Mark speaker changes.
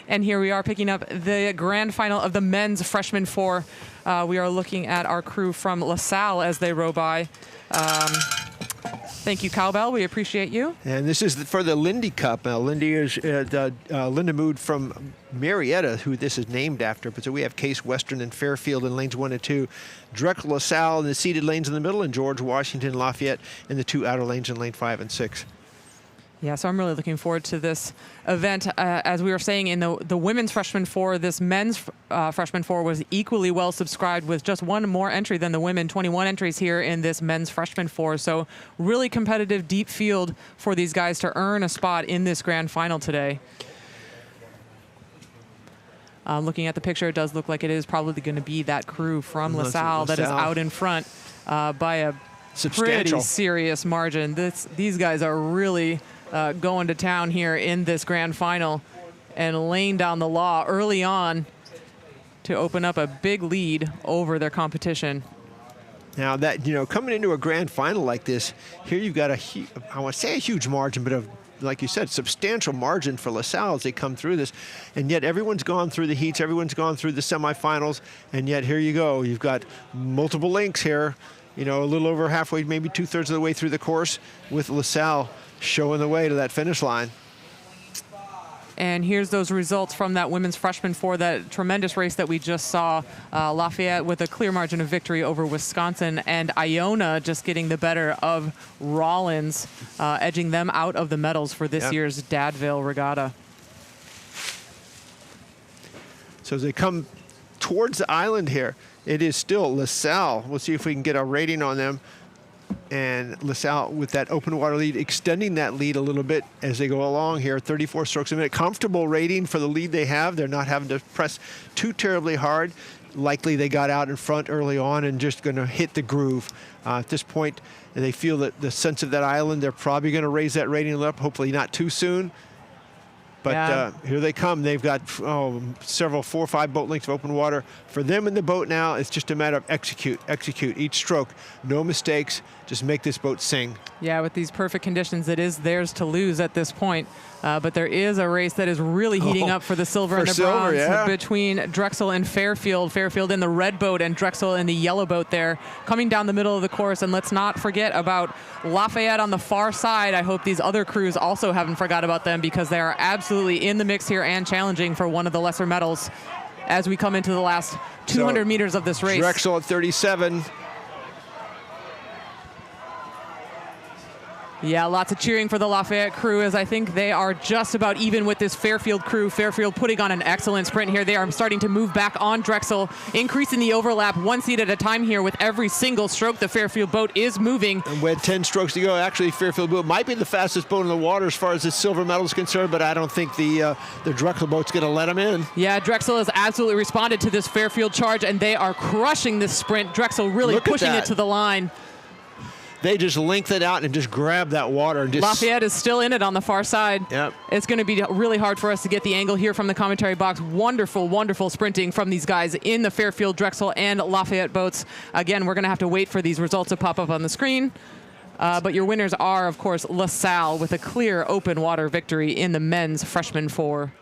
Speaker 1: And here we are picking up the grand final of the men's freshman 4. We are looking at our crew from LaSalle as they row by. Thank you, Cowbell. We appreciate you.
Speaker 2: And this is for the Lindy Cup. Lindy is Linda Mood from Marietta, who this is named after. But so we have Case Western and Fairfield in lanes 1 and 2. Drexel, LaSalle in the seated lanes in the middle, and George Washington, Lafayette in the 2 outer lanes in lane 5 and 6.
Speaker 1: Yeah, so I'm really looking forward to this event. As we were saying in the women's freshman 4, this men's freshman 4 was equally well subscribed with just one more entry than the women, 21 entries here in this men's freshman 4. So really competitive, deep field for these guys to earn a spot in this grand final today. Looking at the picture, it does look like it is probably going to be that crew from LaSalle that is out in front by a pretty serious margin. These guys are really going to town here in this grand final and laying down the law early on to open up a big lead over their competition.
Speaker 2: Now that, coming into a grand final like this, here you've got I want to say a huge margin, but like you said, substantial margin for LaSalle as they come through this. And yet everyone's gone through the heats, everyone's gone through the semifinals, and yet here you go. You've got multiple links here, a little over halfway, maybe 2/3 of the way through the course with LaSalle showing the way to that finish line.
Speaker 1: And here's those results from that women's freshman 4, that tremendous race that we just saw. Lafayette with a clear margin of victory over Wisconsin, and Iona just getting the better of Rollins, edging them out of the medals for this year's Dad Vail Regatta.
Speaker 2: So as they come towards the island here, it is still LaSalle. We'll see if we can get a rating on them. And LaSalle with that open water lead, extending that lead a little bit as they go along here, 34 strokes a minute. Comfortable rating for the lead they have. They're not having to press too terribly hard. Likely they got out in front early on and just going to hit the groove. At this point, they feel that the sense of that island, they're probably going to raise that rating up, hopefully not too soon. But here they come. They've got several, 4 or 5 boat lengths of open water. For them in the boat now, it's just a matter of execute each stroke. No mistakes. Just make this boat sing.
Speaker 1: Yeah, with these perfect conditions, it is theirs to lose at this point. But there is a race that is really heating up for the silver and the bronze between Drexel and Fairfield. Fairfield in the red boat and Drexel in the yellow boat there, coming down the middle of the course. And let's not forget about Lafayette on the far side. I hope these other crews also haven't forgot about them, because they are absolutely in the mix here and challenging for one of the lesser medals as we come into the last 200 meters of this race.
Speaker 2: Drexel at 37.
Speaker 1: Yeah, lots of cheering for the Lafayette crew, as I think they are just about even with this Fairfield crew. Fairfield putting on an excellent sprint here. They are starting to move back on Drexel, increasing the overlap 1 seat at a time here with every single stroke. The Fairfield boat is moving.
Speaker 2: And with 10 strokes to go, actually Fairfield boat might be the fastest boat in the water as far as the silver medal is concerned, but I don't think the Drexel boat's going to let them in.
Speaker 1: Yeah, Drexel has absolutely responded to this Fairfield charge, and they are crushing this sprint. Drexel really pushing it to the line.
Speaker 2: They just length it out and just grab that water. And just
Speaker 1: Lafayette is still in it on the far side.
Speaker 2: Yep.
Speaker 1: It's going to be really hard for us to get the angle here from the commentary box. Wonderful, wonderful sprinting from these guys in the Fairfield, Drexel, and Lafayette boats. Again, we're going to have to wait for these results to pop up on the screen. But your winners are, of course, LaSalle with a clear open water victory in the men's freshman 4.